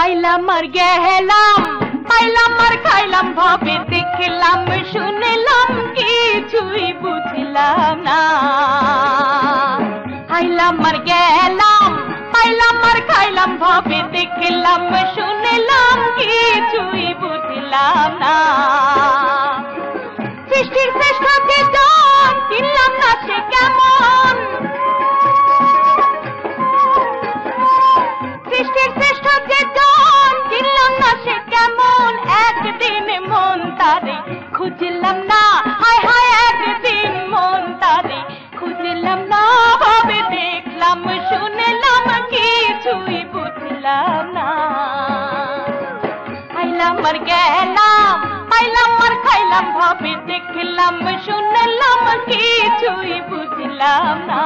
আইলাম আর গেলাম, পাইলাম আর খাইলাম, ভাবে দেখলাম শুনলাম, কিছুই বুঝলাম না। আইলাম আর গেলাম, পাইলাম আর খাইলাম, ভাবে দেখলাম শুনলাম, কিছুই বুঝলাম না। সৃষ্টির শ্রেষ্ঠ যে জন, চিনলাম না সে কেমন। সৃষ্টির শ্রেষ্ঠ যে জন, চিনলাম না সে কেমন। একদিন মন তারে খুঁজলাম না, হায় হায় একদিন মন তারে খুঁজলাম না, ভাবে দেখলাম শুনলাম, কিছুই বুঝলাম না। আইলাম আর গেলাম, পাইলাম আর খাইলাম, ভাবে দেখলাম শুনলাম, কিছুই বুঝলাম না।